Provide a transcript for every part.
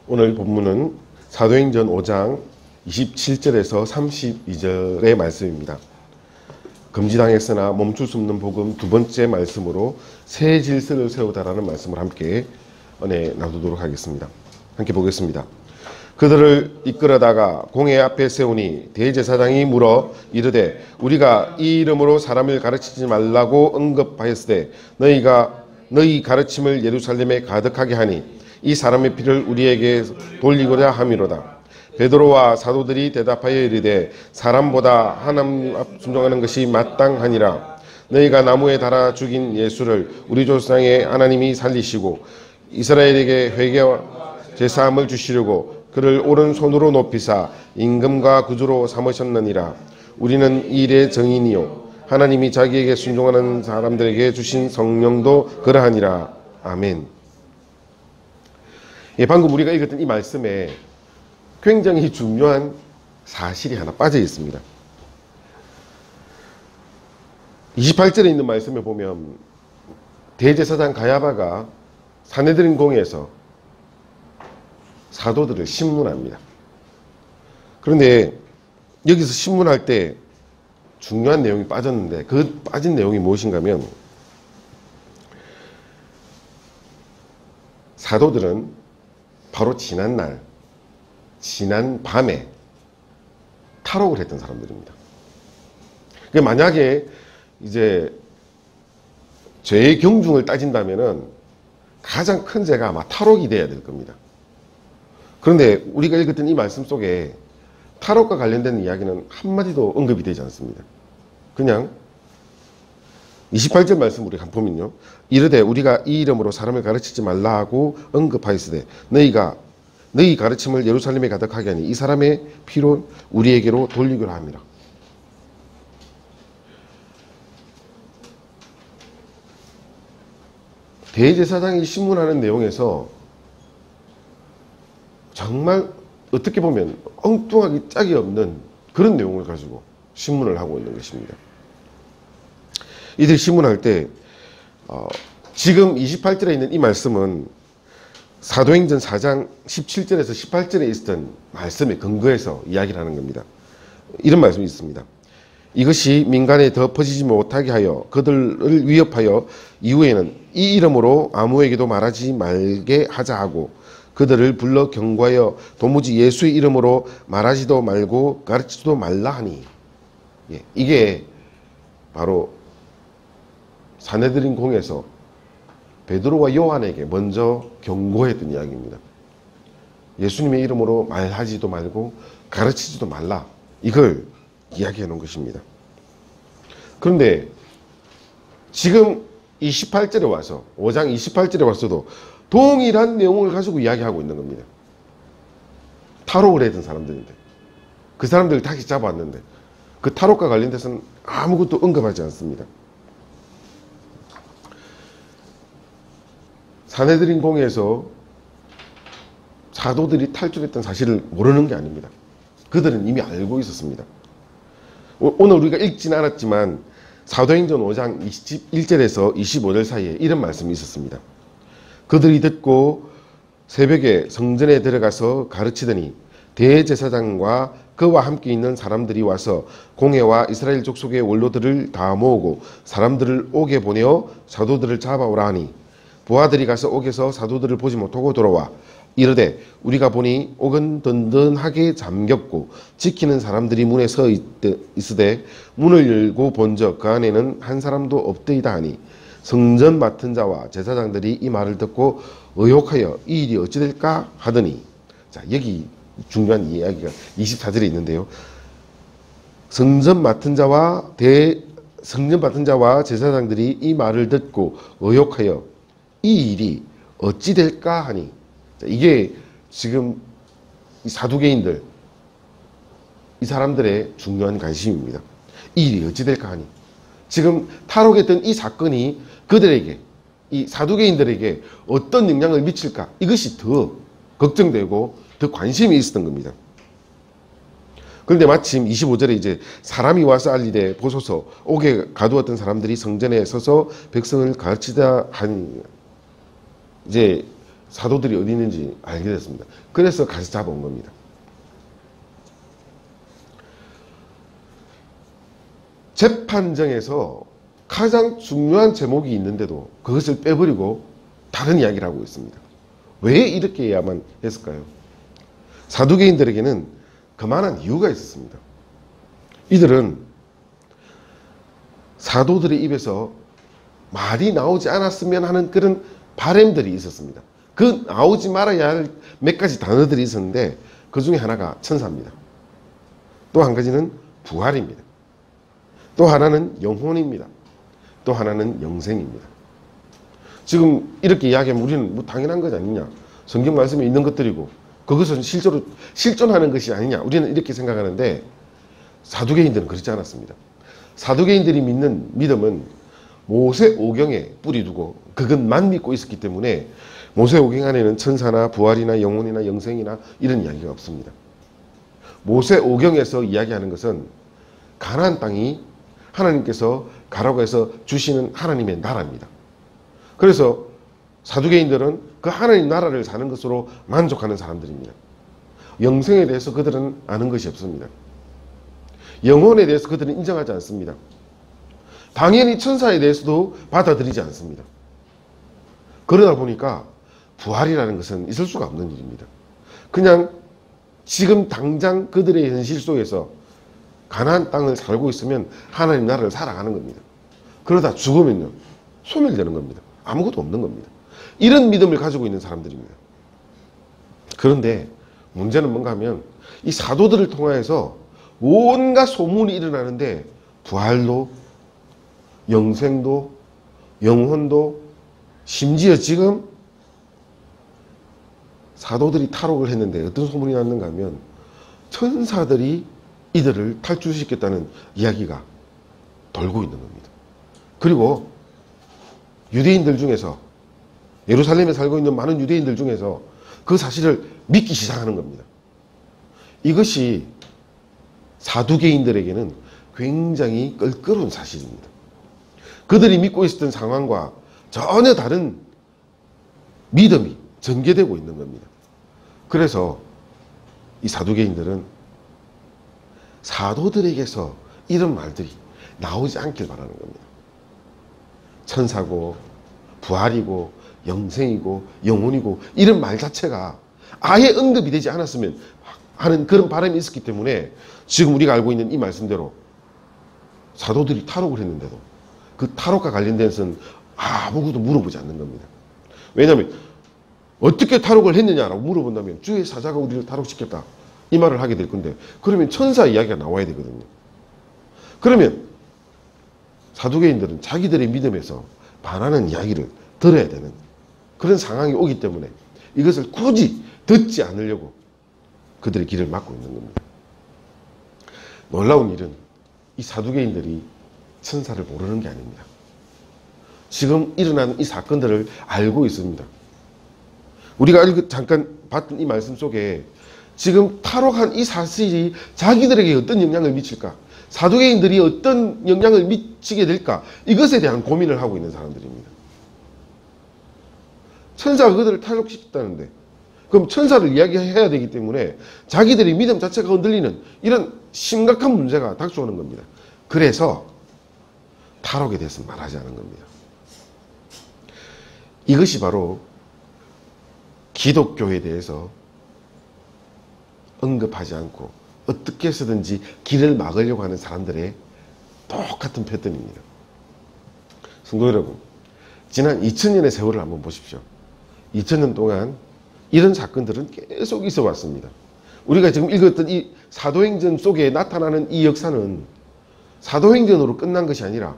오늘 본문은 사도행전 5장 27절에서 32절의 말씀입니다. 금지당했으나 멈출 수 없는 복음 두 번째 말씀으로 새 질서를 세우다라는 말씀을 함께 은혜 나누도록 하겠습니다. 함께 보겠습니다. 그들을 이끌어다가 공회 앞에 세우니 대제사장이 물어 이르되 우리가 이 이름으로 사람을 가르치지 말라고 언급하였으되 너희 가르침을 예루살렘에 가득하게 하니 이 사람의 피를 우리에게 돌리고자 함이로다. 베드로와 사도들이 대답하여 이르되 사람보다 하나님 앞 순종하는 것이 마땅하니라. 너희가 나무에 달아 죽인 예수를 우리 조상의 하나님이 살리시고 이스라엘에게 회개와 제사함을 주시려고 그를 오른손으로 높이사 임금과 구주로 삼으셨느니라. 우리는 이 일의 증인이요 하나님이 자기에게 순종하는 사람들에게 주신 성령도 그러하니라. 아멘. 방금 우리가 읽었던 이 말씀에 굉장히 중요한 사실이 하나 빠져 있습니다. 28절에 있는 말씀에 보면 대제사장 가야바가 사내들인 공회에서 사도들을 신문합니다. 그런데 여기서 신문할 때 중요한 내용이 빠졌는데 그 빠진 내용이 무엇인가 하면 사도들은 바로 지난 밤에 탈옥을 했던 사람들입니다. 만약에 이제 죄의 경중을 따진다면은 가장 큰 죄가 아마 탈옥이 돼야 될 겁니다. 그런데 우리가 읽었던 이 말씀 속에 탈옥과 관련된 이야기는 한마디도 언급이 되지 않습니다. 그냥 28절 말씀 우리가 한번 보면요. 이르되 우리가 이 이름으로 사람을 가르치지 말라 하고 언급하였으되 너희 가르침을 예루살렘에 가득하게 하니 이 사람의 피로 우리에게로 돌리기로 합니다. 대제사장이 신문하는 내용에서 정말 어떻게 보면 엉뚱하기 짝이 없는 그런 내용을 가지고 신문을 하고 있는 것입니다. 이들 신문할 때 지금 28절에 있는 이 말씀은 사도행전 4장 17절에서 18절에 있었던 말씀에 근거해서 이야기를 하는 겁니다. 이런 말씀이 있습니다. 이것이 민간에 더 퍼지지 못하게 하여 그들을 위협하여 이후에는 이 이름으로 아무에게도 말하지 말게 하자 하고 그들을 불러 경고하여 도무지 예수의 이름으로 말하지도 말고 가르치지도 말라 하니, 이게 바로 사내들인 공에서 베드로와 요한에게 먼저 경고했던 이야기입니다. 예수님의 이름으로 말하지도 말고 가르치지도 말라, 이걸 이야기해 놓은 것입니다. 그런데 지금 28절에 와서 5장 28절에 와서도 동일한 내용을 가지고 이야기하고 있는 겁니다. 탈옥을 했던 사람들인데 그 사람들을 다시 잡아왔는데 그 탈옥과 관련돼서는 아무것도 언급하지 않습니다. 사내들인 공회에서 사도들이 탈출했던 사실을 모르는 게 아닙니다. 그들은 이미 알고 있었습니다. 오늘 우리가 읽지는 않았지만 사도행전 5장 21절에서 25절 사이에 이런 말씀이 있었습니다. 그들이 듣고 새벽에 성전에 들어가서 가르치더니 대제사장과 그와 함께 있는 사람들이 와서 공회와 이스라엘 족속의 원로들을 다 모으고 사람들을 옥에 보내어 사도들을 잡아오라 하니 부하들이 가서 옥에서 사도들을 보지 못하고 돌아와 이르되 우리가 보니 옥은 든든하게 잠겼고 지키는 사람들이 문에 서 있으되 문을 열고 본적 그 안에는 한 사람도 없더이다 하니 성전 맡은 자와 제사장들이 이 말을 듣고 의혹하여 이 일이 어찌 될까 하더니, 자, 여기 중요한 이야기가 24절에 있는데요. 성전 맡은 자와 제사장들이 이 말을 듣고 의혹하여 이 일이 어찌 될까 하니, 자, 이게 지금 이 사두개인들, 이 사람들의 중요한 관심입니다. 이 일이 어찌 될까 하니, 지금 탈옥했던 이 사건이 그들에게, 이 사두개인들에게 어떤 영향을 미칠까, 이것이 더 걱정되고 더 관심이 있었던 겁니다. 그런데 마침 25절에 이제 사람이 와서 알리되 보소서 옥에 가두었던 사람들이 성전에 서서 백성을 가르치다 하니, 이제 사도들이 어디 있는지 알게 됐습니다. 그래서 가서 잡아온 겁니다. 재판정에서 가장 중요한 제목이 있는데도 그것을 빼버리고 다른 이야기를 하고 있습니다. 왜 이렇게 해야만 했을까요? 사두개인들에게는 그만한 이유가 있었습니다. 이들은 사도들의 입에서 말이 나오지 않았으면 하는 그런 바램들이 있었습니다. 그 나오지 말아야 할 몇 가지 단어들이 있었는데 그 중에 하나가 천사입니다. 또 한 가지는 부활입니다. 또 하나는 영혼입니다. 또 하나는 영생입니다. 지금 이렇게 이야기하면 우리는 뭐 당연한 것 아니냐, 성경 말씀에 있는 것들이고 그것은 실제로 실존하는 것이 아니냐, 우리는 이렇게 생각하는데 사두개인들은 그렇지 않았습니다. 사두개인들이 믿는 믿음은 모세오경에 뿌리 두고 그것만 믿고 있었기 때문에 모세오경 안에는 천사나 부활이나 영혼이나 영생이나 이런 이야기가 없습니다. 모세오경에서 이야기하는 것은 가나안 땅이 하나님께서 가라고 해서 주시는 하나님의 나라입니다. 그래서 사두개인들은 그 하나님 나라를 사는 것으로 만족하는 사람들입니다. 영생에 대해서 그들은 아는 것이 없습니다. 영혼에 대해서 그들은 인정하지 않습니다. 당연히 천사에 대해서도 받아들이지 않습니다. 그러다 보니까 부활이라는 것은 있을 수가 없는 일입니다. 그냥 지금 당장 그들의 현실 속에서 가나안 땅을 살고 있으면 하나님 나라를 살아가는 겁니다. 그러다 죽으면요, 소멸되는 겁니다. 아무것도 없는 겁니다. 이런 믿음을 가지고 있는 사람들입니다. 그런데 문제는 뭔가 하면 이 사도들을 통하여서 온갖 소문이 일어나는데 부활도 영생도 영혼도 심지어 지금 사도들이 탈옥을 했는데 어떤 소문이 났는가 하면 천사들이 이들을 탈출시켰다는 이야기가 돌고 있는 겁니다. 그리고 유대인들 중에서, 예루살렘에 살고 있는 많은 유대인들 중에서 그 사실을 믿기 시작하는 겁니다. 이것이 사두개인들에게는 굉장히 껄끄러운 사실입니다. 그들이 믿고 있었던 상황과 전혀 다른 믿음이 전개되고 있는 겁니다. 그래서 이 사두개인들은 사도들에게서 이런 말들이 나오지 않길 바라는 겁니다. 천사고 부활이고 영생이고 영혼이고 이런 말 자체가 아예 언급이 되지 않았으면 하는 그런 바람이 있었기 때문에 지금 우리가 알고 있는 이 말씀대로 사도들이 탈옥을 했는데도 그 탈옥과 관련된 것은 아무것도 물어보지 않는 겁니다. 왜냐하면 어떻게 탈옥을 했느냐라고 물어본다면 주의 사자가 우리를 탈옥시켰다 이 말을 하게 될 건데, 그러면 천사 이야기가 나와야 되거든요. 그러면 사두개인들은 자기들의 믿음에서 반하는 이야기를 들어야 되는 그런 상황이 오기 때문에 이것을 굳이 듣지 않으려고 그들의 길을 막고 있는 겁니다. 놀라운 일은 이 사두개인들이 천사를 모르는 게 아닙니다. 지금 일어난 이 사건들을 알고 있습니다. 우리가 잠깐 봤던 이 말씀 속에 지금 탈옥한 이 사실이 자기들에게 어떤 영향을 미칠까, 사두개인들이 어떤 영향을 미치게 될까, 이것에 대한 고민을 하고 있는 사람들입니다. 천사가 그들을 탈옥시켰다는데 그럼 천사를 이야기해야 되기 때문에 자기들의 믿음 자체가 흔들리는 이런 심각한 문제가 닥쳐오는 겁니다. 그래서 탈옥에 대해서 말하지 않은 겁니다. 이것이 바로 기독교에 대해서 언급하지 않고 어떻게 해서든지 길을 막으려고 하는 사람들의 똑같은 패턴입니다. 성도 여러분, 지난 2000년의 세월을 한번 보십시오. 2000년 동안 이런 사건들은 계속 있어 왔습니다. 우리가 지금 읽었던 이 사도행전 속에 나타나는 이 역사는 사도행전으로 끝난 것이 아니라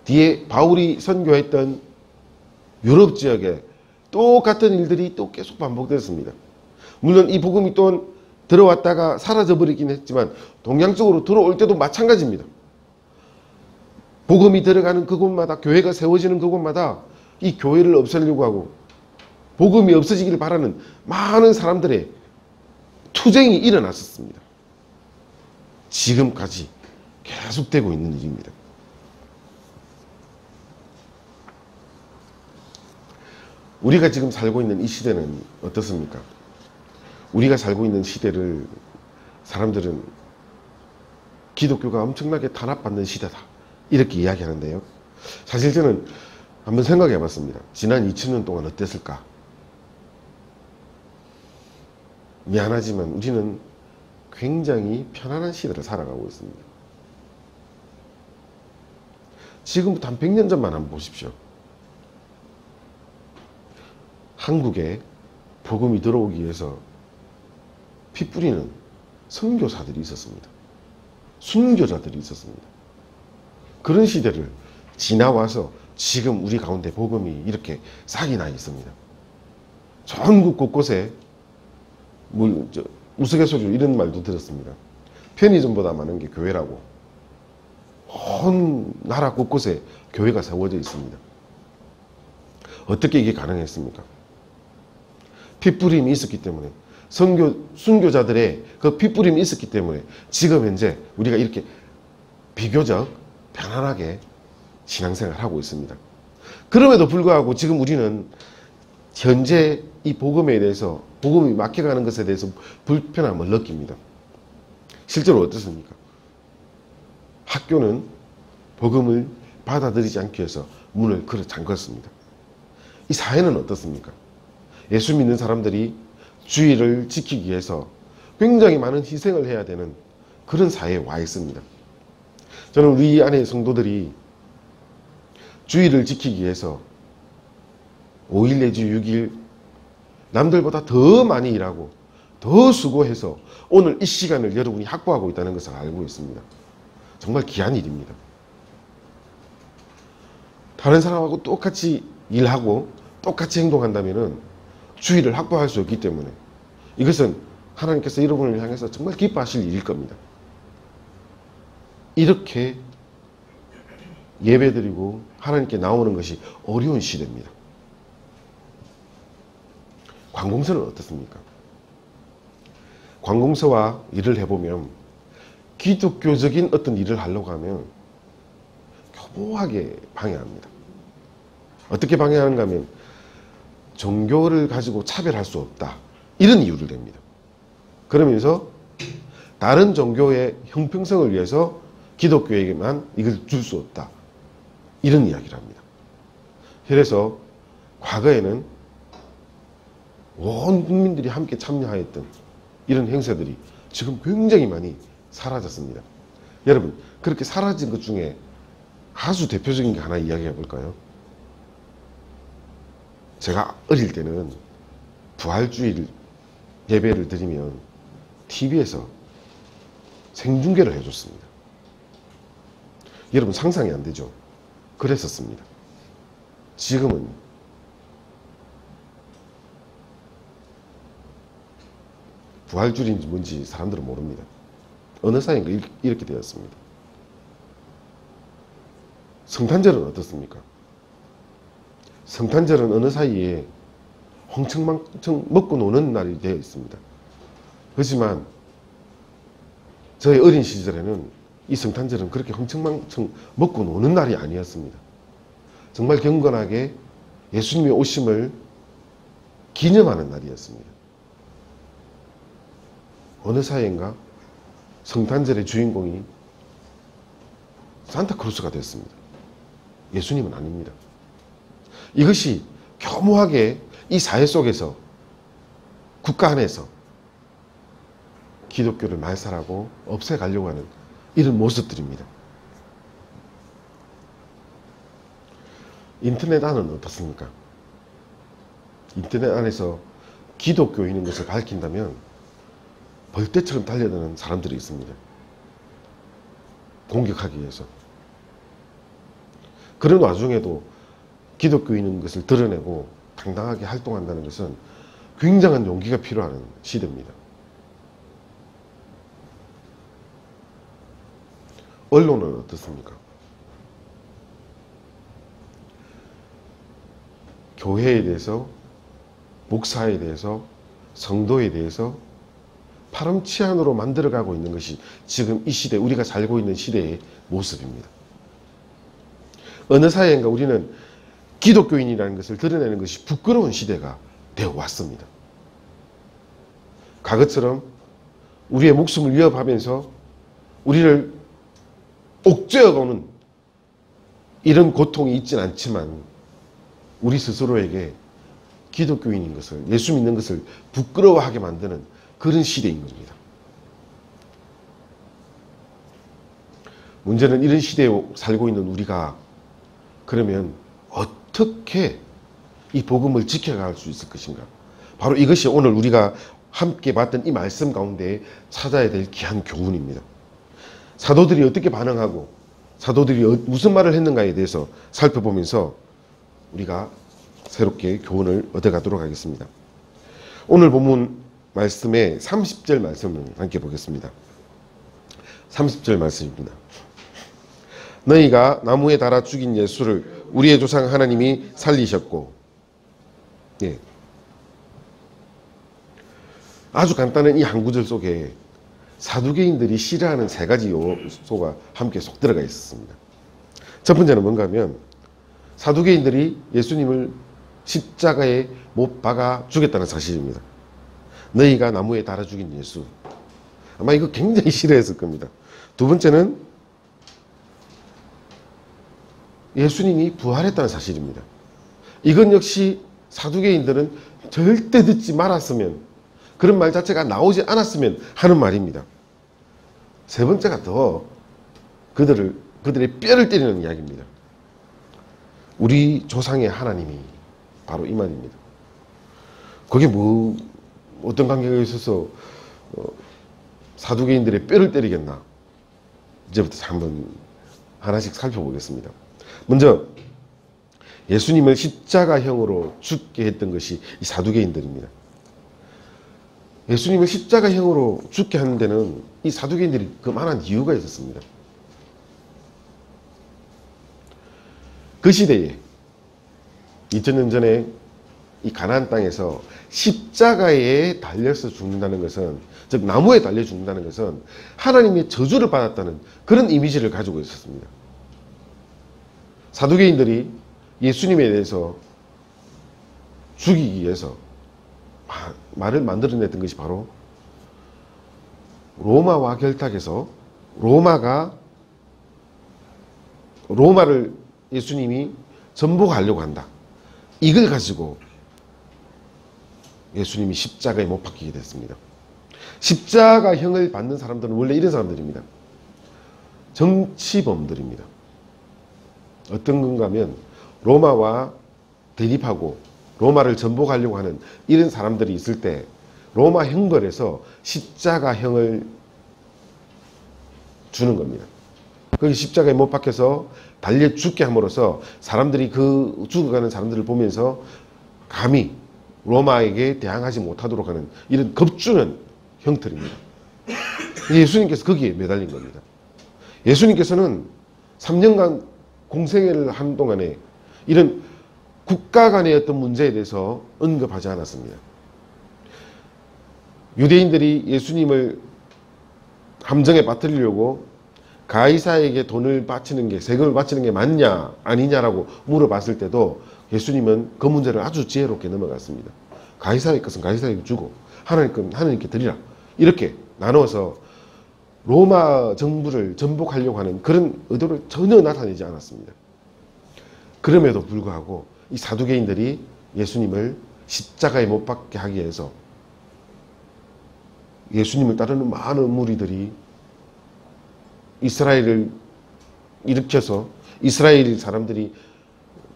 뒤에 바울이 선교했던 유럽 지역에 똑같은 일들이 또 계속 반복됐습니다. 물론 이 복음이 또 들어왔다가 사라져버리긴 했지만 동양 쪽으로 들어올 때도 마찬가지입니다. 복음이 들어가는 그곳마다, 교회가 세워지는 그곳마다 이 교회를 없애려고 하고 복음이 없어지기를 바라는 많은 사람들의 투쟁이 일어났었습니다. 지금까지 계속되고 있는 일입니다. 우리가 지금 살고 있는 이 시대는 어떻습니까? 우리가 살고 있는 시대를 사람들은 기독교가 엄청나게 탄압받는 시대다, 이렇게 이야기하는데요. 사실 저는 한번 생각해 봤습니다. 지난 2000년 동안 어땠을까? 미안하지만 우리는 굉장히 편안한 시대를 살아가고 있습니다. 지금부터 한 100년 전만 한번 보십시오. 한국에 복음이 들어오기 위해서 피 뿌리는 선교사들이 있었습니다. 순교자들이 있었습니다. 그런 시대를 지나와서 지금 우리 가운데 복음이 이렇게 싹이 나 있습니다. 전국 곳곳에 우스갯소리로 이런 말도 들었습니다. 편의점보다 많은 게 교회라고. 온 나라 곳곳에 교회가 세워져 있습니다. 어떻게 이게 가능했습니까? 핏뿌림이 있었기 때문에, 순교자들의 그 핏뿌림이 있었기 때문에 지금 현재 우리가 이렇게 비교적 편안하게 신앙생활을 하고 있습니다. 그럼에도 불구하고 지금 우리는 현재 이 복음에 대해서, 복음이 막혀가는 것에 대해서 불편함을 느낍니다. 실제로 어떻습니까? 학교는 복음을 받아들이지 않기 위해서 문을 걸어 잠갔습니다. 이 사회는 어떻습니까? 예수 믿는 사람들이 주의를 지키기 위해서 굉장히 많은 희생을 해야 되는 그런 사회에 와 있습니다. 저는 우리 안에 성도들이 주의를 지키기 위해서 5일 내지 6일 남들보다 더 많이 일하고 더 수고해서 오늘 이 시간을 여러분이 확보하고 있다는 것을 알고 있습니다. 정말 귀한 일입니다. 다른 사람하고 똑같이 일하고 똑같이 행동한다면 주의를 확보할 수 없기 때문에 이것은 하나님께서 여러분을 향해서 정말 기뻐하실 일일 겁니다. 이렇게 예배드리고 하나님께 나오는 것이 어려운 시대입니다. 관공서는 어떻습니까? 관공서와 일을 해보면 기독교적인 어떤 일을 하려고 하면 교묘하게 방해합니다. 어떻게 방해하는가 하면 종교를 가지고 차별할 수 없다, 이런 이유를 냅니다. 그러면서 다른 종교의 형평성을 위해서 기독교에게만 이걸 줄 수 없다, 이런 이야기를 합니다. 그래서 과거에는 온 국민들이 함께 참여하였던 이런 행사들이 지금 굉장히 많이 사라졌습니다. 여러분, 그렇게 사라진 것 중에 아주 대표적인 게 하나 이야기해 볼까요? 제가 어릴 때는 부활주일 예배를 드리면 TV에서 생중계를 해줬습니다. 여러분, 상상이 안 되죠? 그랬었습니다. 지금은 부활주일인지 뭔지 사람들은 모릅니다. 어느 사이인가 이렇게 되었습니다. 성탄절은 어떻습니까? 성탄절은 어느 사이에 흥청망청 먹고 노는 날이 되어 있습니다. 하지만 저의 어린 시절에는 이 성탄절은 그렇게 흥청망청 먹고 노는 날이 아니었습니다. 정말 경건하게 예수님의 오심을 기념하는 날이었습니다. 어느 사이인가 성탄절의 주인공이 산타크로스가 됐습니다. 예수님은 아닙니다. 이것이 교묘하게 이 사회 속에서, 국가 안에서 기독교를 말살하고 없애가려고 하는 이런 모습들입니다. 인터넷 안은 어떻습니까? 인터넷 안에서 기독교인인 것을 밝힌다면 벌떼처럼 달려드는 사람들이 있습니다. 공격하기 위해서. 그런 와중에도 기독교인인 것을 드러내고 당당하게 활동한다는 것은 굉장한 용기가 필요한 시대입니다. 언론은 어떻습니까? 교회에 대해서, 목사에 대해서, 성도에 대해서 파렴치한으로 만들어가고 있는 것이 지금 이 시대, 우리가 살고 있는 시대의 모습입니다. 어느 사이인가 우리는 기독교인이라는 것을 드러내는 것이 부끄러운 시대가 되어 왔습니다. 과거처럼 우리의 목숨을 위협하면서 우리를 옥죄어가는 이런 고통이 있지는 않지만 우리 스스로에게 기독교인인 것을, 예수 믿는 것을 부끄러워하게 만드는 그런 시대인 겁니다. 문제는 이런 시대에 살고 있는 우리가 그러면 어떻게 이 복음을 지켜갈 수 있을 것인가? 바로 이것이 오늘 우리가 함께 봤던 이 말씀 가운데 찾아야 될 귀한 교훈입니다. 사도들이 어떻게 반응하고 사도들이 무슨 말을 했는가에 대해서 살펴보면서 우리가 새롭게 교훈을 얻어가도록 하겠습니다. 오늘 본문 말씀의 30절 말씀을 함께 보겠습니다. 30절 말씀입니다. 너희가 나무에 달아 죽인 예수를 우리의 조상 하나님이 살리셨고, 예. 아주 간단한 이 한 구절 속에 사두개인들이 싫어하는 세 가지 요소가 함께 속 들어가 있었습니다. 첫 번째는 뭔가 하면 사두개인들이 예수님을 십자가에 못 박아 죽였다는 사실입니다. 너희가 나무에 달아 죽인 예수. 아마 이거 굉장히 싫어했을 겁니다. 두 번째는 예수님이 부활했다는 사실입니다. 이건 역시 사두개인들은 절대 듣지 말았으면, 그런 말 자체가 나오지 않았으면 하는 말입니다. 세 번째가 더 그들의 뼈를 때리는 이야기입니다. 우리 조상의 하나님이 바로 이 말입니다. 그게 어떤 관계가 있어서 사두개인들의 뼈를 때리겠나? 이제부터 한번 하나씩 살펴보겠습니다. 먼저 예수님을 십자가형으로 죽게 했던 것이 이 사두개인들입니다. 예수님을 십자가형으로 죽게 하는 데는 이 사두개인들이 그만한 이유가 있었습니다. 그 시대에 2000년 전에 이 가나안 땅에서 십자가에 달려서 죽는다는 것은, 즉 나무에 달려 죽는다는 것은 하나님의 저주를 받았다는 그런 이미지를 가지고 있었습니다. 사두개인들이 예수님에 대해서 죽이기 위해서 말을 만들어냈던 것이 바로 로마와 결탁해서 로마를 예수님이 전복하려고 한다. 이걸 가지고 예수님이 십자가에 못 박히게 됐습니다. 십자가형을 받는 사람들은 원래 이런 사람들입니다. 정치범들입니다. 어떤 건가 하면 로마와 대립하고 로마를 전복하려고 하는 이런 사람들이 있을 때 로마 형벌에서 십자가형을 주는 겁니다. 거기 십자가에 못 박혀서 달려 죽게 함으로써 사람들이 그 죽어가는 사람들을 보면서 감히 로마에게 대항하지 못하도록 하는 이런 겁주는 형틀입니다. 예수님께서 거기에 매달린 겁니다. 예수님께서는 3년간 공생애를 한 동안에 이런 국가 간의 어떤 문제에 대해서 언급하지 않았습니다. 유대인들이 예수님을 함정에 빠뜨리려고 가이사에게 돈을 바치는 게, 세금을 바치는 게 맞냐 아니냐라고 물어봤을 때도 예수님은 그 문제를 아주 지혜롭게 넘어갔습니다. 가이사의 것은 가이사에게 주고 하나님 것 하나님께 드리라, 이렇게 나눠서 로마 정부를 전복하려고 하는 그런 의도를 전혀 나타내지 않았습니다. 그럼에도 불구하고 이 사두개인들이 예수님을 십자가에 못 박게 하기 위해서 예수님을 따르는 많은 무리들이 이스라엘을 일으켜서 이스라엘 사람들이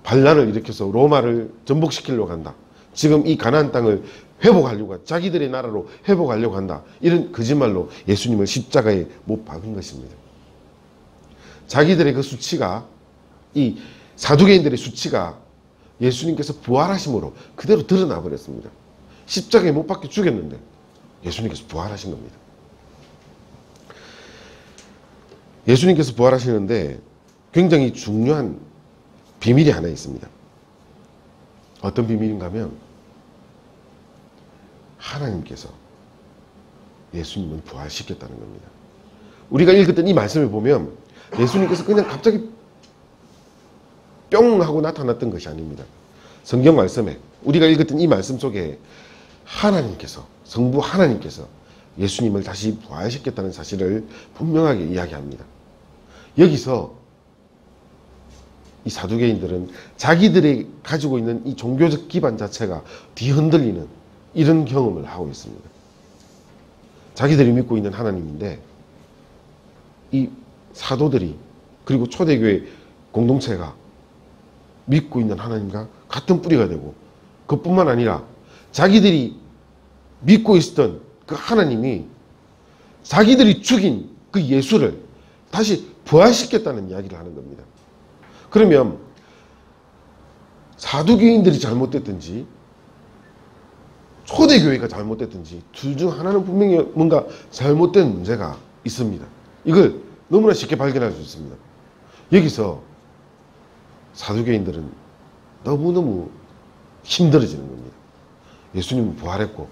반란을 일으켜서 로마를 전복시키려고 한다. 지금 이 가나안 땅을 회복하려고 한다. 자기들의 나라로 회복하려고 한다. 이런 거짓말로 예수님을 십자가에 못 박은 것입니다. 자기들의 그 수치가, 이 사두개인들의 수치가 예수님께서 부활하심으로 그대로 드러나 버렸습니다. 십자가에 못 박혀 죽였는데 예수님께서 부활하신 겁니다. 예수님께서 부활하시는데 굉장히 중요한 비밀이 하나 있습니다. 어떤 비밀인가 하면 하나님께서 예수님을 부활시켰다는 겁니다. 우리가 읽었던 이 말씀을 보면 예수님께서 그냥 갑자기 뿅 하고 나타났던 것이 아닙니다. 성경 말씀에 우리가 읽었던 이 말씀 속에 하나님께서, 성부 하나님께서 예수님을 다시 부활시켰다는 사실을 분명하게 이야기합니다. 여기서 이 사두개인들은 자기들이 가지고 있는 이 종교적 기반 자체가 뒤흔들리는 이런 경험을 하고 있습니다. 자기들이 믿고 있는 하나님인데 이 사도들이 그리고 초대교회 공동체가 믿고 있는 하나님과 같은 뿌리가 되고, 그뿐만 아니라 자기들이 믿고 있었던 그 하나님이 자기들이 죽인 그 예수를 다시 부활시켰다는 이야기를 하는 겁니다. 그러면 사두개인들이 잘못됐든지 초대교회가 잘못됐든지 둘 중 하나는 분명히 뭔가 잘못된 문제가 있습니다. 이걸 너무나 쉽게 발견할 수 있습니다. 여기서 사두개인들은 너무너무 힘들어지는 겁니다. 예수님은 부활했고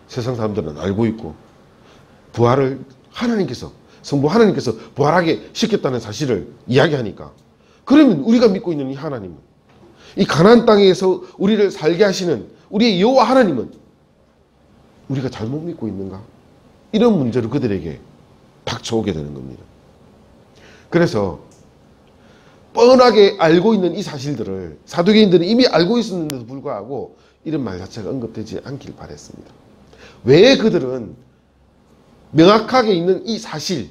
세상 사람들은 알고 있고 부활을 하나님께서, 성부 하나님께서 부활하게 시켰다는 사실을 이야기하니까, 그러면 우리가 믿고 있는 이 하나님은, 이 가나안 땅에서 우리를 살게 하시는 우리의 여호와 하나님은 우리가 잘못 믿고 있는가? 이런 문제를 그들에게 닥쳐오게 되는 겁니다. 그래서 뻔하게 알고 있는 이 사실들을 사두개인들은 이미 알고 있었는데도 불구하고 이런 말 자체가 언급되지 않길 바랬습니다. 왜 그들은 명확하게 있는 이 사실,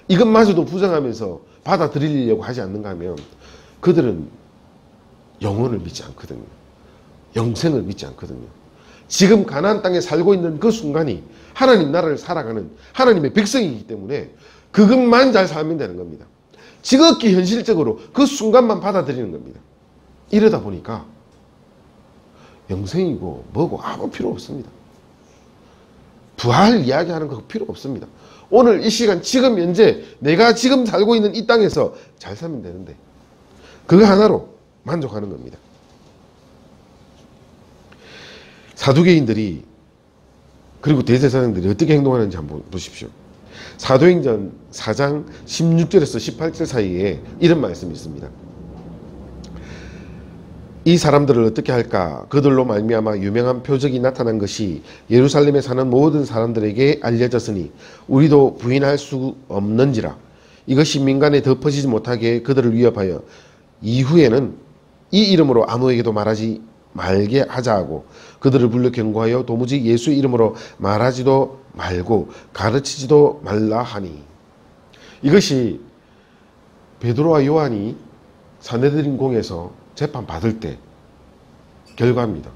이것마저도 부정하면서 받아들이려고 하지 않는가 하면, 그들은 영혼을 믿지 않거든요. 영생을 믿지 않거든요. 지금 가나안 땅에 살고 있는 그 순간이 하나님 나라를 살아가는 하나님의 백성이기 때문에 그것만 잘 살면 되는 겁니다. 지극히 현실적으로 그 순간만 받아들이는 겁니다. 이러다 보니까 영생이고 뭐고 아무 필요 없습니다. 부활 이야기하는 거 필요 없습니다. 오늘 이 시간, 지금 현재 내가 지금 살고 있는 이 땅에서 잘 살면 되는데 그거 하나로 만족하는 겁니다. 사두개인들이 그리고 대제사장들이 어떻게 행동하는지 한번 보십시오. 사도행전 4장 16절에서 18절 사이에 이런 말씀이 있습니다. 이 사람들을 어떻게 할까? 그들로 말미암아 유명한 표적이 나타난 것이 예루살렘에 사는 모든 사람들에게 알려졌으니 우리도 부인할 수 없는지라. 이것이 민간에 덮어지지 못하게 그들을 위협하여 이후에는 이 이름으로 아무에게도 말하지 말게 하자 하고 그들을 불러 경고하여 도무지 예수의 이름으로 말하지도 말고 가르치지도 말라 하니. 이것이 베드로와 요한이 산헤드린 공에서 재판 받을 때 결과입니다.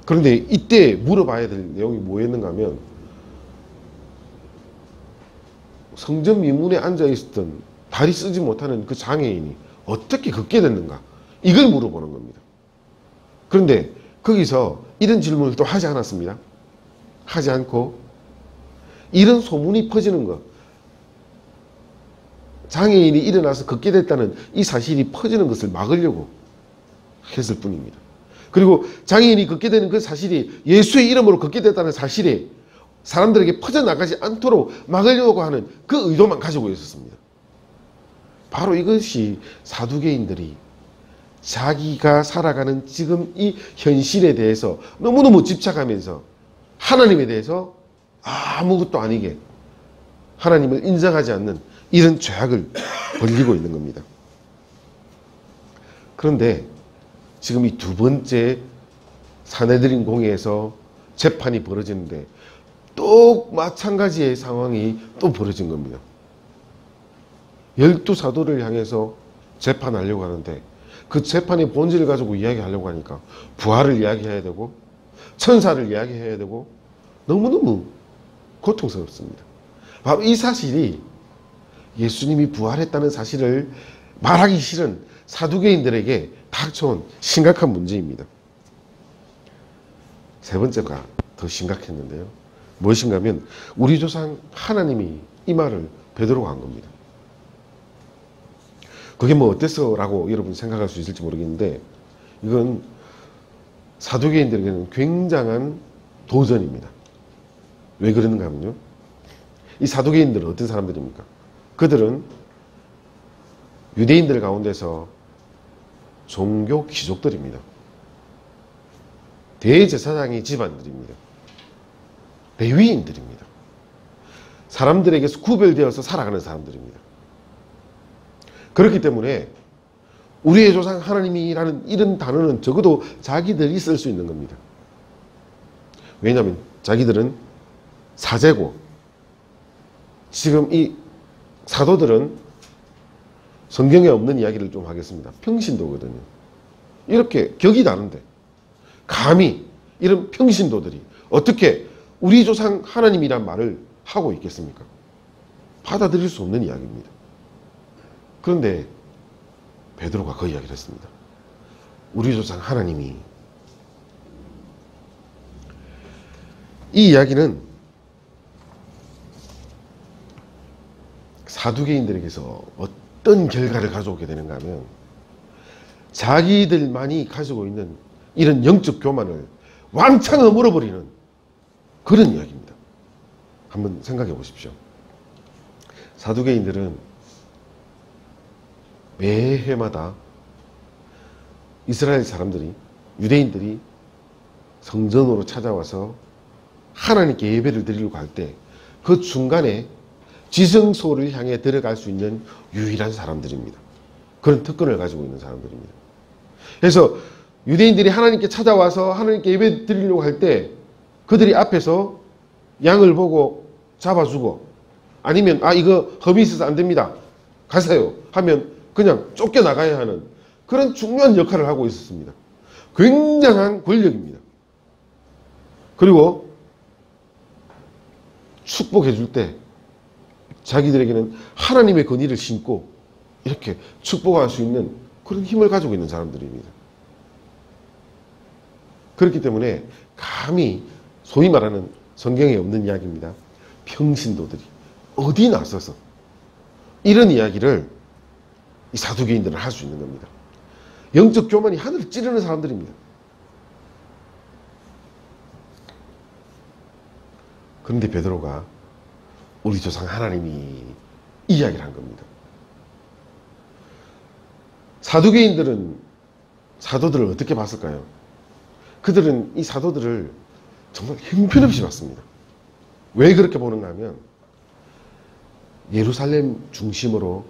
그런데 이때 물어봐야 될 내용이 뭐였는가 하면, 성전 미문에 앉아 있었던 다리 쓰지 못하는 그 장애인이 어떻게 걷게 됐는가, 이걸 물어보는 겁니다. 그런데 거기서 이런 질문을 또 하지 않았습니다. 하지 않고 이런 소문이 퍼지는 것, 장애인이 일어나서 걷게 됐다는 이 사실이 퍼지는 것을 막으려고 했을 뿐입니다. 그리고 장애인이 걷게 되는 그 사실이 예수의 이름으로 걷게 됐다는 사실이 사람들에게 퍼져나가지 않도록 막으려고 하는 그 의도만 가지고 있었습니다. 바로 이것이 사두개인들이 자기가 살아가는 지금 이 현실에 대해서 너무너무 집착하면서 하나님에 대해서 아무것도 아니게 하나님을 인정하지 않는 이런 죄악을 벌리고 있는 겁니다. 그런데 지금 이 두 번째 산헤드린 공회에서 재판이 벌어지는데 또 마찬가지의 상황이 또 벌어진 겁니다. 12사도를 향해서 재판하려고 하는데 그 재판의 본질을 가지고 이야기하려고 하니까 부활을 이야기해야 되고 천사를 이야기해야 되고 너무너무 고통스럽습니다. 바로 이 사실이 예수님이 부활했다는 사실을 말하기 싫은 사두개인들에게 닥쳐온 심각한 문제입니다. 세 번째가 더 심각했는데요. 무엇인가 하면 우리 조상 하나님이 이 말을 베드로가 한 겁니다. 그게 뭐 어땠어? 라고 여러분 생각할 수 있을지 모르겠는데 이건 사두개인들에게는 굉장한 도전입니다. 왜 그러는가 하면요. 이 사두개인들은 어떤 사람들입니까? 그들은 유대인들 가운데서 종교 귀족들입니다. 대제사장의 집안들입니다. 레위인들입니다. 사람들에게서 구별되어서 살아가는 사람들입니다. 그렇기 때문에 우리의 조상 하나님이라는 이런 단어는 적어도 자기들이 쓸 수 있는 겁니다. 왜냐하면 자기들은 사제고, 지금 이 사도들은 성경에 없는 이야기를 좀 하겠습니다. 평신도거든요. 이렇게 격이 다른데 감히 이런 평신도들이 어떻게 우리 조상 하나님이란 말을 하고 있겠습니까? 받아들일 수 없는 이야기입니다. 그런데 베드로가 그 이야기를 했습니다. 우리 조상 하나님이, 이 이야기는 사두개인들에게서 어떤 결과를 가져오게 되는가 하면 자기들만이 가지고 있는 이런 영적 교만을 왕창 허물어버리는 그런 이야기입니다. 한번 생각해 보십시오. 사두개인들은 매해마다 이스라엘 사람들이, 유대인들이 성전으로 찾아와서 하나님께 예배를 드리려고 할 때 그 중간에 지성소를 향해 들어갈 수 있는 유일한 사람들입니다. 그런 특권을 가지고 있는 사람들입니다. 그래서 유대인들이 하나님께 찾아와서 하나님께 예배 드리려고 할 때 그들이 앞에서 양을 보고 잡아주고, 아니면 이거 흠이 있어서 안 됩니다, 가세요 하면 그냥 쫓겨나가야 하는 그런 중요한 역할을 하고 있었습니다. 굉장한 권력입니다. 그리고 축복해 줄 때 자기들에게는 하나님의 권위를 신고 이렇게 축복할 수 있는 그런 힘을 가지고 있는 사람들입니다. 그렇기 때문에 감히 소위 말하는 성경에 없는 이야기입니다. 평신도들이 어디 나서서 이런 이야기를 이 사두개인들은 할 수 있는 겁니다. 영적 교만이 하늘을 찌르는 사람들입니다. 그런데 베드로가 우리 조상 하나님이 이 이야기를 한 겁니다. 사두개인들은 사도들을 어떻게 봤을까요? 그들은 이 사도들을 정말 형편없이 봤습니다. 왜 그렇게 보는가 하면 예루살렘 중심으로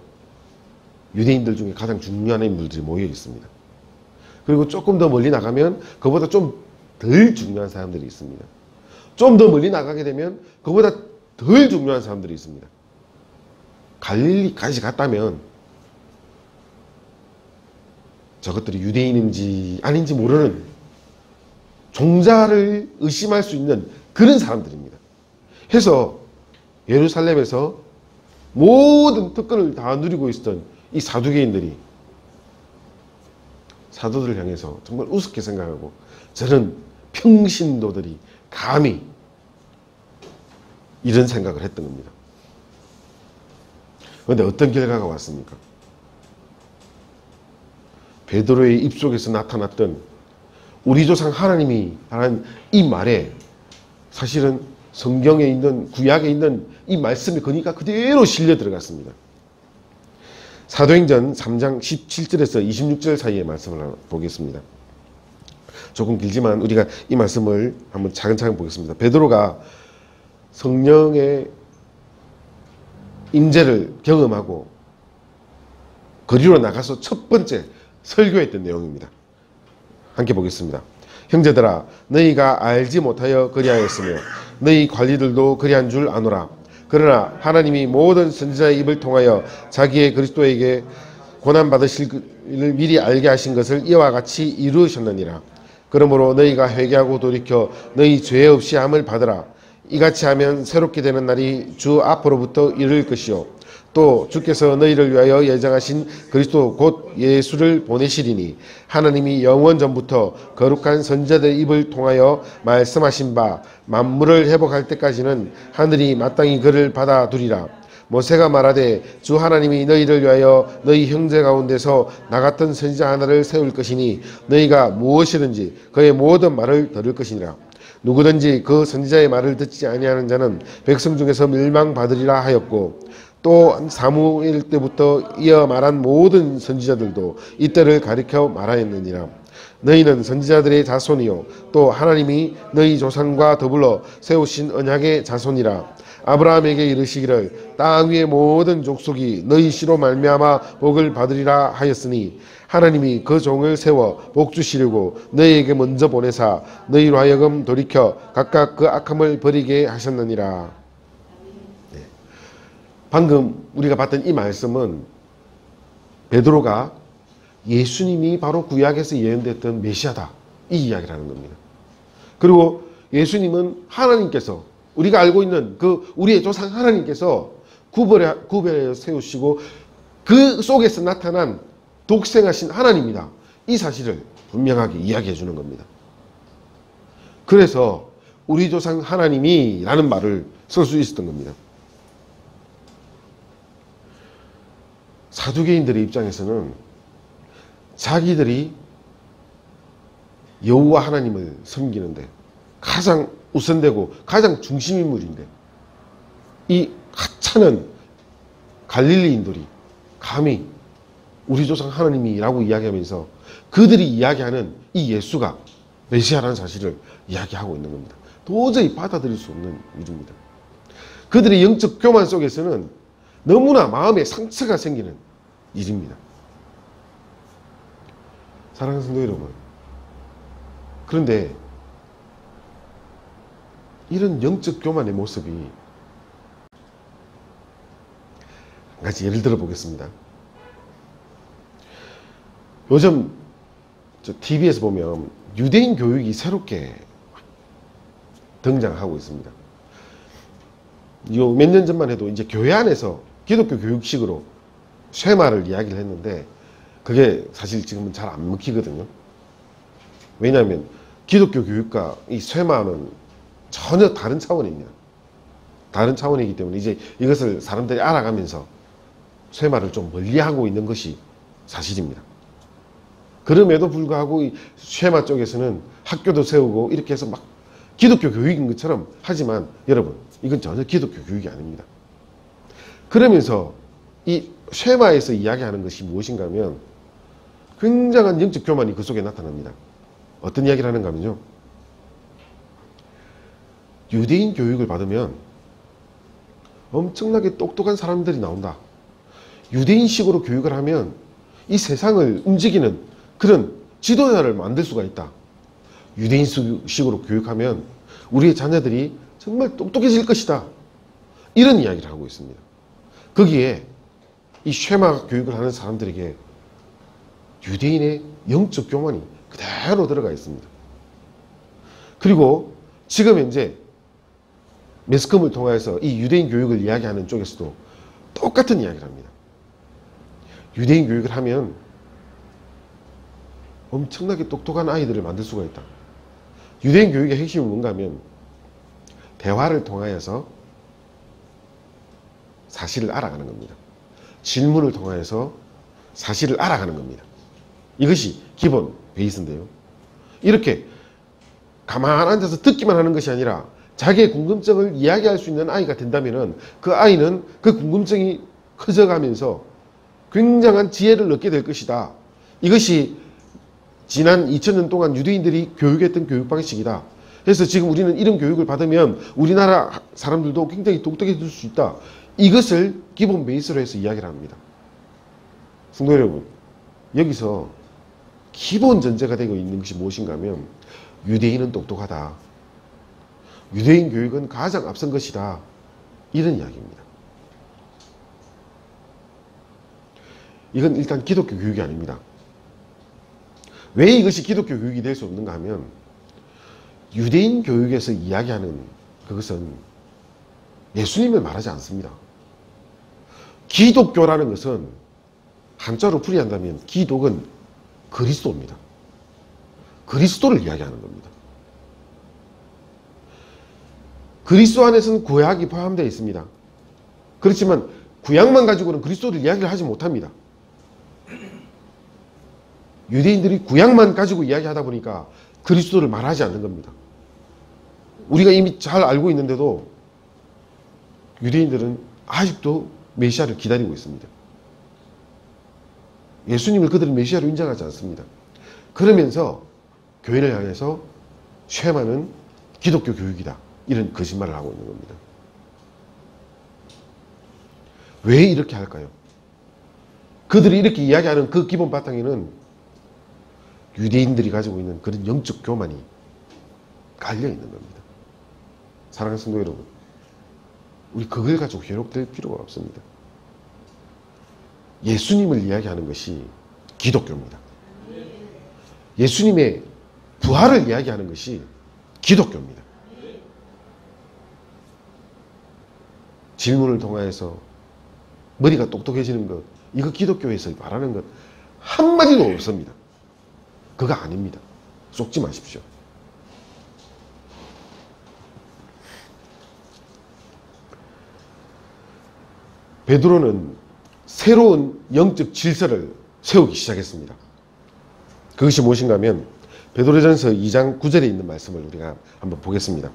유대인들 중에 가장 중요한 인물들이 모여 있습니다. 그리고 조금 더 멀리 나가면 그보다 좀 덜 중요한 사람들이 있습니다. 좀 더 멀리 나가게 되면 그보다 덜 중요한 사람들이 있습니다. 갈릴리까지 갔다면 저것들이 유대인인지 아닌지 모르는, 종자를 의심할 수 있는 그런 사람들입니다. 해서 예루살렘에서 모든 특권을 다 누리고 있었던 이 사두개인들이 사도들을 향해서 정말 우습게 생각하고, 저는 평신도들이 감히 이런 생각을 했던 겁니다. 그런데 어떤 결과가 왔습니까? 베드로의 입속에서 나타났던 우리 조상 하나님이 하는 이 말에 사실은 성경에 있는, 구약에 있는 이 말씀의 권위가 그대로 실려 들어갔습니다. 사도행전 3장 17절에서 26절 사이의 말씀을 보겠습니다. 조금 길지만 우리가 이 말씀을 한번 차근차근 보겠습니다. 베드로가 성령의 임재를 경험하고 거리로 나가서 첫 번째 설교했던 내용입니다. 함께 보겠습니다. 형제들아, 너희가 알지 못하여 그리하였으며 너희 관리들도 그리한 줄 아노라. 그러나 하나님이 모든 선지자의 입을 통하여 자기의 그리스도에게 고난받으실 일을 미리 알게 하신 것을 이와 같이 이루셨느니라. 그러므로 너희가 회개하고 돌이켜 너희 죄 없이 함을 받으라. 이같이 하면 새롭게 되는 날이 주 앞으로부터 이를 것이요 또 주께서 너희를 위하여 예정하신 그리스도 곧 예수를 보내시리니 하나님이 영원 전부터 거룩한 선지자들의 입을 통하여 말씀하신 바 만물을 회복할 때까지는 하늘이 마땅히 그를 받아두리라. 모세가 말하되 주 하나님이 너희를 위하여 너희 형제 가운데서 나 같은 선지자 하나를 세울 것이니 너희가 무엇이든지 그의 모든 말을 들을 것이니라. 누구든지 그 선지자의 말을 듣지 아니하는 자는 백성 중에서 멸망받으리라 하였고, 또 사무엘 때부터 이어 말한 모든 선지자들도 이때를 가리켜 말하였느니라. 너희는 선지자들의 자손이요 또 하나님이 너희 조상과 더불어 세우신 언약의 자손이라. 아브라함에게 이르시기를 땅 위의 모든 족속이 너희 씨로 말미암아 복을 받으리라 하였으니 하나님이 그 종을 세워 복 주시려고 너희에게 먼저 보내사 너희로 하여금 돌이켜 각각 그 악함을 버리게 하셨느니라. 방금 우리가 봤던 이 말씀은 베드로가 예수님이 바로 구약에서 예언됐던 메시아다 이 이야기를 하는 겁니다. 그리고 예수님은 하나님께서 우리가 알고 있는 그 우리의 조상 하나님께서 구별해 세우시고 그 속에서 나타난 독생하신 하나님이다. 이 사실을 분명하게 이야기해 주는 겁니다. 그래서 우리 조상 하나님이 라는 말을 쓸 수 있었던 겁니다. 사두개인들의 입장에서는 자기들이 여호와 하나님을 섬기는데 가장 우선되고 가장 중심인물인데 이 하찮은 갈릴리인들이 감히 우리 조상 하나님이라고 이야기하면서 그들이 이야기하는 이 예수가 메시아라는 사실을 이야기하고 있는 겁니다. 도저히 받아들일 수 없는 일입니다. 그들의 영적 교만 속에서는 너무나 마음에 상처가 생기는 일입니다. 사랑하는 성도 여러분, 그런데 이런 영적 교만의 모습이 한 가지 예를 들어 보겠습니다. 요즘 TV에서 보면 유대인 교육이 새롭게 등장하고 있습니다. 요 몇 년 전만 해도 이제 교회 안에서 기독교 교육식으로 쇠마를 이야기를 했는데 그게 사실 지금은 잘 안 먹히거든요. 왜냐하면 기독교 교육과 이 쇠마는 전혀 다른 차원입니다. 다른 차원이기 때문에 이제 이것을 사람들이 알아가면서 쇠마를 좀 멀리하고 있는 것이 사실입니다. 그럼에도 불구하고 이 쇠마 쪽에서는 학교도 세우고 이렇게 해서 막 기독교 교육인 것처럼 하지만 여러분 이건 전혀 기독교 교육이 아닙니다. 그러면서 이 쇠마에서 이야기하는 것이 무엇인가 하면 굉장한 영적 교만이 그 속에 나타납니다. 어떤 이야기를 하는가 하면요. 유대인 교육을 받으면 엄청나게 똑똑한 사람들이 나온다. 유대인식으로 교육을 하면 이 세상을 움직이는 그런 지도자를 만들 수가 있다. 유대인식으로 교육하면 우리의 자녀들이 정말 똑똑해질 것이다. 이런 이야기를 하고 있습니다. 거기에 이 쉐마 교육을 하는 사람들에게 유대인의 영적 교만이 그대로 들어가 있습니다. 그리고 지금 현재 매스컴을 통해서 이 유대인 교육을 이야기하는 쪽에서도 똑같은 이야기를 합니다. 유대인 교육을 하면 엄청나게 똑똑한 아이들을 만들 수가 있다. 유대인 교육의 핵심은 뭔가 하면 대화를 통하여서 사실을 알아가는 겁니다. 질문을 통하여서 사실을 알아가는 겁니다. 이것이 기본 베이스인데요. 이렇게 가만 앉아서 듣기만 하는 것이 아니라 자기의 궁금증을 이야기할 수 있는 아이가 된다면 그 아이는 그 궁금증이 커져가면서 굉장한 지혜를 얻게 될 것이다. 이것이 지난 2000년 동안 유대인들이 교육했던 교육 방식이다. 그래서 지금 우리는 이런 교육을 받으면 우리나라 사람들도 굉장히 똑똑해질 수 있다. 이것을 기본 베이스로 해서 이야기를 합니다. 성도 여러분, 여기서 기본 전제가 되고 있는 것이 무엇인가 하면 유대인은 똑똑하다. 유대인 교육은 가장 앞선 것이다. 이런 이야기입니다. 이건 일단 기독교 교육이 아닙니다. 왜 이것이 기독교 교육이 될 수 없는가 하면 유대인 교육에서 이야기하는 그것은 예수님을 말하지 않습니다. 기독교라는 것은 한자로 풀이한다면 기독은 그리스도입니다. 그리스도를 이야기하는 겁니다. 그리스도 안에서는 구약이 포함되어 있습니다. 그렇지만 구약만 가지고는 그리스도를 이야기를 하지 못합니다. 유대인들이 구약만 가지고 이야기하다 보니까 그리스도를 말하지 않는 겁니다. 우리가 이미 잘 알고 있는데도 유대인들은 아직도 메시아를 기다리고 있습니다. 예수님을 그들은 메시아로 인정하지 않습니다. 그러면서 교회를 향해서 쉐마는 기독교 교육이다, 이런 거짓말을 하고 있는 겁니다. 왜 이렇게 할까요? 그들이 이렇게 이야기하는 그 기본 바탕에는 유대인들이 가지고 있는 그런 영적 교만이 깔려 있는 겁니다. 사랑하는 성도 여러분, 우리 그걸 가지고 현혹될 필요가 없습니다. 예수님을 이야기하는 것이 기독교입니다. 예수님의 부활을 이야기하는 것이 기독교입니다. 질문을 통하여서 머리가 똑똑해지는 것, 이거 기독교에서 말하는 것 한마디도 없습니다. 그거 아닙니다. 속지 마십시오. 베드로는 새로운 영적 질서를 세우기 시작했습니다. 그것이 무엇인가 하면 베드로전서 2장 9절에 있는 말씀을 우리가 한번 보겠습니다.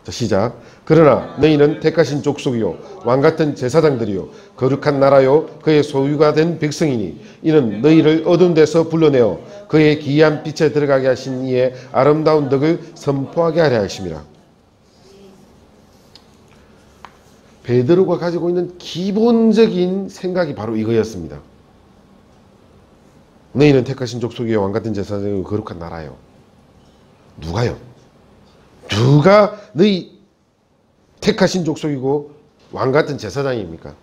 자, 시작. 그러나 너희는 택하신 족속이요 왕같은 제사장들이요 거룩한 나라요 그의 소유가 된 백성이니 이는 너희를 어두운 데서 불러내어 그의 기이한 빛에 들어가게 하신 이의 아름다운 덕을 선포하게 하려 하심이라. 베드로가 가지고 있는 기본적인 생각이 바로 이거였습니다. 너희는 택하신 족속이요 왕같은 제사장이요 거룩한 나라요. 누가요? 누가 너희 택하신 족속이고 왕같은 제사장입니까?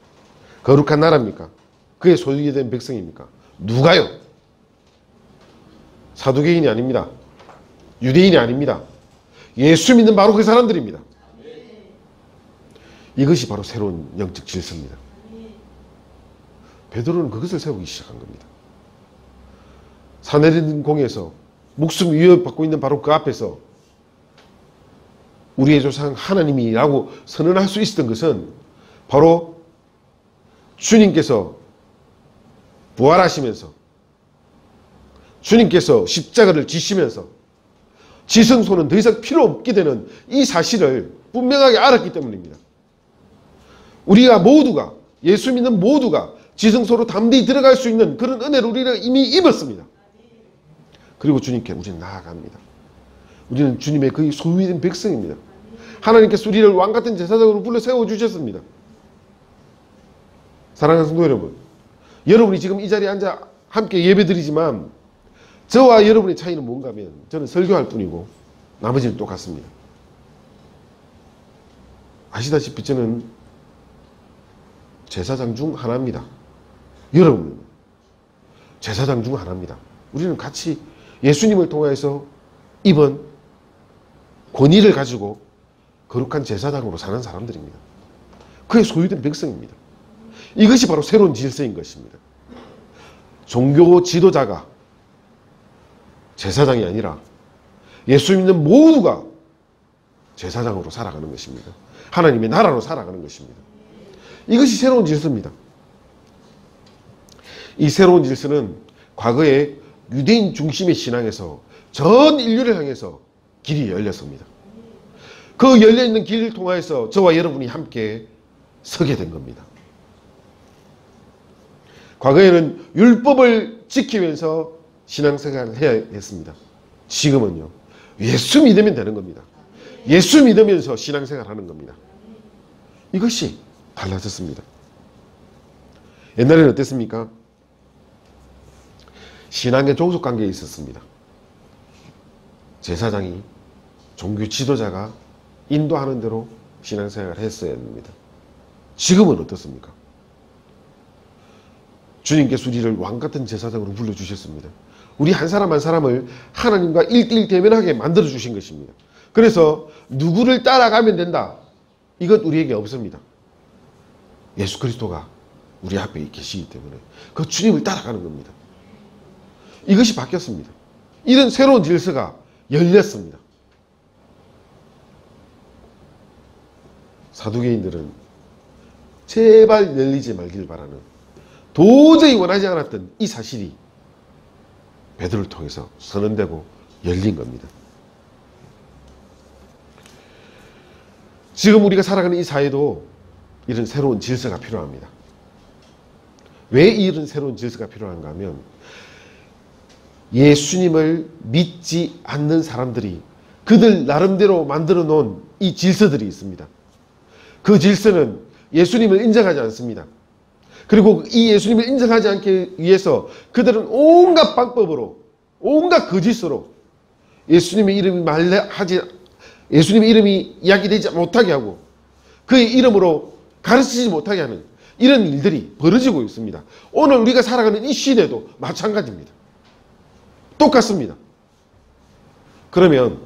거룩한 나라입니까? 그의 소유된 백성입니까? 누가요? 사두개인이 아닙니다. 유대인이 아닙니다. 예수 믿는 바로 그 사람들입니다. 이것이 바로 새로운 영적 질서입니다. 베드로는 그것을 세우기 시작한 겁니다. 사내린 공에서 목숨 위협받고 있는 바로 그 앞에서 우리의 조상 하나님이라고 선언할 수 있었던 것은 바로 주님께서 부활하시면서 주님께서 십자가를 지시면서 지성소는 더 이상 필요 없게 되는 이 사실을 분명하게 알았기 때문입니다. 우리가 모두가, 예수 믿는 모두가 지성소로 담대히 들어갈 수 있는 그런 은혜를 우리는 이미 입었습니다. 그리고 주님께 우리는 나아갑니다. 우리는 주님의 거의 소유된 백성입니다. 하나님께서 우리를 왕같은 제사장으로 불러 세워주셨습니다. 사랑하는 성도 여러분, 여러분이 지금 이 자리에 앉아 함께 예배드리지만 저와 여러분의 차이는 뭔가 하면 저는 설교할 뿐이고 나머지는 똑같습니다. 아시다시피 저는 제사장 중 하나입니다. 여러분은 제사장 중 하나입니다. 우리는 같이 예수님을 통해서 입은 권위를 가지고 거룩한 제사장으로 사는 사람들입니다. 그의 소유된 백성입니다. 이것이 바로 새로운 질서인 것입니다. 종교 지도자가 제사장이 아니라 예수 믿는 모두가 제사장으로 살아가는 것입니다. 하나님의 나라로 살아가는 것입니다. 이것이 새로운 질서입니다. 이 새로운 질서는 과거에 유대인 중심의 신앙에서 전 인류를 향해서 길이 열렸습니다. 그 열려있는 길을 통해서 저와 여러분이 함께 서게 된 겁니다. 과거에는 율법을 지키면서 신앙생활을 해야 했습니다. 지금은요, 예수 믿으면 되는 겁니다. 예수 믿으면서 신앙생활 하는 겁니다. 이것이 달라졌습니다. 옛날에는 어땠습니까? 신앙의 종속관계에 있었습니다. 제사장이, 종교 지도자가 인도하는 대로 신앙생활을 했어야 합니다. 지금은 어떻습니까? 주님께서 우리를 왕같은 제사장으로 불러주셨습니다. 우리 한 사람 한 사람을 하나님과 1:1 대면하게 만들어주신 것입니다. 그래서 누구를 따라가면 된다, 이것 우리에게 없습니다. 예수 그리스도가 우리 앞에 계시기 때문에 그 주님을 따라가는 겁니다. 이것이 바뀌었습니다. 이런 새로운 질서가 열렸습니다. 사두개인들은 제발 열리지 말길 바라는, 도저히 원하지 않았던 이 사실이 베드로를 통해서 선언되고 열린 겁니다. 지금 우리가 살아가는 이 사회도 이런 새로운 질서가 필요합니다. 왜 이런 새로운 질서가 필요한가 하면 예수님을 믿지 않는 사람들이 그들 나름대로 만들어 놓은 이 질서들이 있습니다. 그 질서는 예수님을 인정하지 않습니다. 그리고 이 예수님을 인정하지 않기 위해서 그들은 온갖 방법으로, 온갖 거짓으로 예수님의 이름이 이야기되지 못하게 하고 그의 이름으로 가르치지 못하게 하는 이런 일들이 벌어지고 있습니다. 오늘 우리가 살아가는 이 시대도 마찬가지입니다. 똑같습니다. 그러면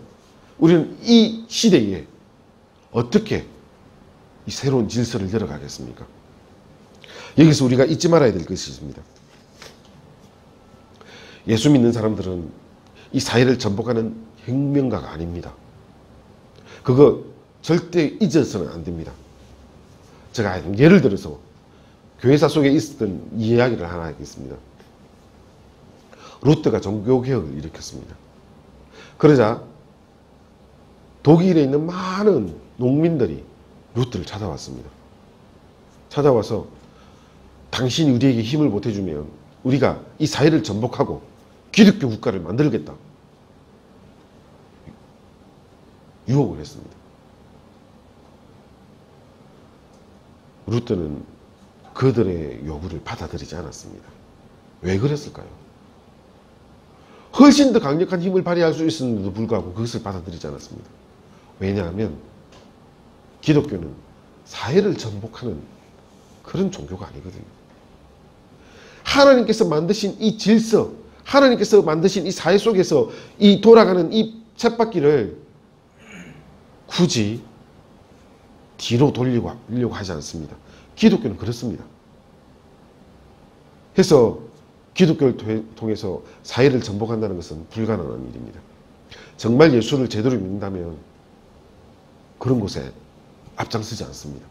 우리는 이 시대에 어떻게 이 새로운 질서를 열어가겠습니까? 여기서 우리가 잊지 말아야 될 것이 있습니다. 예수 믿는 사람들은 이 사회를 전복하는 혁명가가 아닙니다. 그거 절대 잊어서는 안 됩니다. 제가 예를 들어서 교회사 속에 있었던 이야기를 하나 하겠습니다. 루터가 종교개혁을 일으켰습니다. 그러자 독일에 있는 많은 농민들이 루터를 찾아왔습니다. 찾아와서 당신이 우리에게 힘을 보태주면 우리가 이 사회를 전복하고 기독교 국가를 만들겠다. 유혹을 했습니다. 루터는 그들의 요구를 받아들이지 않았습니다. 왜 그랬을까요? 훨씬 더 강력한 힘을 발휘할 수 있었는데도 불구하고 그것을 받아들이지 않았습니다. 왜냐하면 기독교는 사회를 전복하는 그런 종교가 아니거든요. 하나님께서 만드신 이 질서, 하나님께서 만드신 이 사회 속에서 이 돌아가는 이 쳇바퀴를 굳이 뒤로 돌리려고 하지 않습니다. 기독교는 그렇습니다. 해서 기독교를 통해서 사회를 전복한다는 것은 불가능한 일입니다. 정말 예수를 제대로 믿는다면 그런 곳에 앞장서지 않습니다.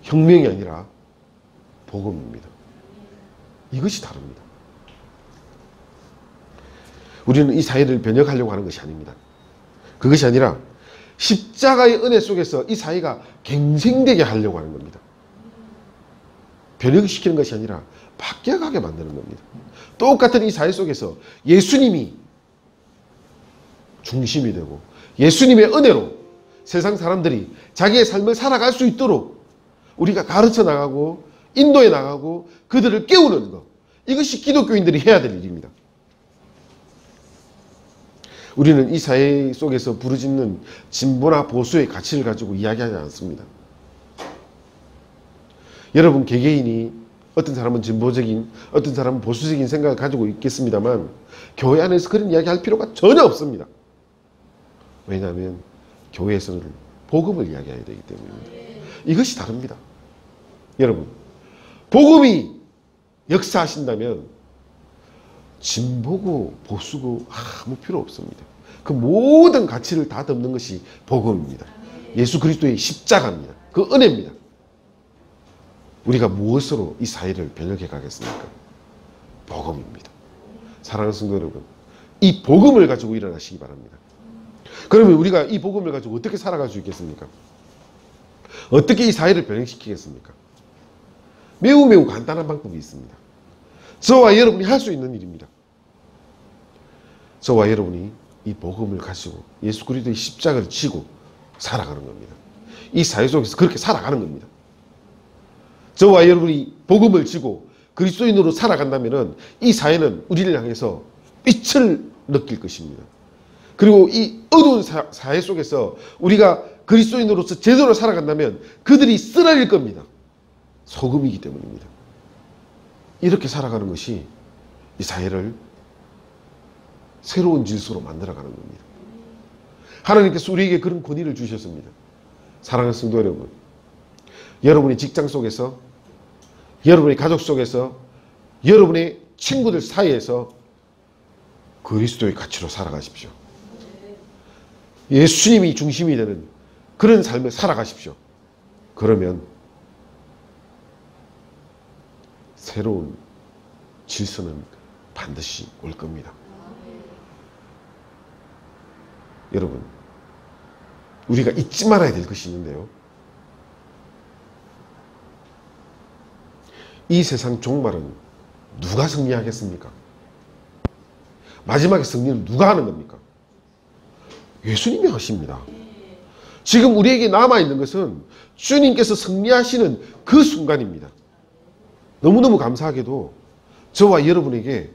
혁명이 아니라 복음입니다. 이것이 다릅니다. 우리는 이 사회를 변혁하려고 하는 것이 아닙니다. 그것이 아니라 십자가의 은혜 속에서 이 사회가 갱생되게 하려고 하는 겁니다. 변혁시키는 것이 아니라 바뀌어가게 만드는 겁니다. 똑같은 이 사회 속에서 예수님이 중심이 되고 예수님의 은혜로 세상 사람들이 자기의 삶을 살아갈 수 있도록 우리가 가르쳐 나가고 인도해 나가고 그들을 깨우는 것, 이것이 기독교인들이 해야 될 일입니다. 우리는 이 사회 속에서 부르짖는 진보나 보수의 가치를 가지고 이야기하지 않습니다. 여러분 개개인이 어떤 사람은 진보적인, 어떤 사람은 보수적인 생각을 가지고 있겠습니다만 교회 안에서 그런 이야기할 필요가 전혀 없습니다. 왜냐하면 교회에서는 복음을 이야기해야 되기 때문입니다. 이것이 다릅니다. 여러분, 복음이 역사하신다면 진보고 보수고 아무 필요 없습니다. 그 모든 가치를 다 덮는 것이 복음입니다. 예수 그리스도의 십자가입니다. 그 은혜입니다. 우리가 무엇으로 이 사회를 변혁해 가겠습니까? 복음입니다. 사랑하는 성도 여러분, 이 복음을 가지고 일어나시기 바랍니다. 그러면 우리가 이 복음을 가지고 어떻게 살아갈 수 있겠습니까? 어떻게 이 사회를 변혁시키겠습니까? 매우 간단한 방법이 있습니다. 저와 여러분이 할 수 있는 일입니다. 저와 여러분이 이 복음을 가지고 예수 그리스도의 십자가를 지고 살아가는 겁니다. 이 사회 속에서 그렇게 살아가는 겁니다. 저와 여러분이 복음을 지고 그리스도인으로 살아간다면 이 사회는 우리를 향해서 빛을 느낄 것입니다. 그리고 이 어두운 사회 속에서 우리가 그리스도인으로서 제대로 살아간다면 그들이 쓰러질 겁니다. 소금이기 때문입니다. 이렇게 살아가는 것이 이 사회를 새로운 질서로 만들어가는 겁니다. 하나님께서 우리에게 그런 권위를 주셨습니다. 사랑하는 성도 여러분, 여러분의 직장 속에서, 여러분의 가족 속에서, 여러분의 친구들 사이에서 그리스도의 가치로 살아가십시오. 예수님이 중심이 되는 그런 삶을 살아가십시오. 그러면 새로운 질서는 반드시 올 겁니다. 여러분, 우리가 잊지 말아야 될 것이 있는데요. 이 세상 종말은 누가 승리하겠습니까? 마지막에 승리는 누가 하는 겁니까? 예수님이 하십니다. 지금 우리에게 남아있는 것은 주님께서 승리하시는 그 순간입니다. 너무너무 감사하게도 저와 여러분에게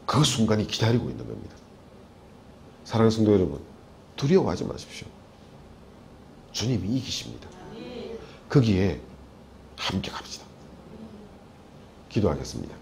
그 순간이 기다리고 있는 겁니다. 사랑하는 성도 여러분, 두려워하지 마십시오. 주님이 이기십니다. 거기에 함께 갑시다. 기도하겠습니다.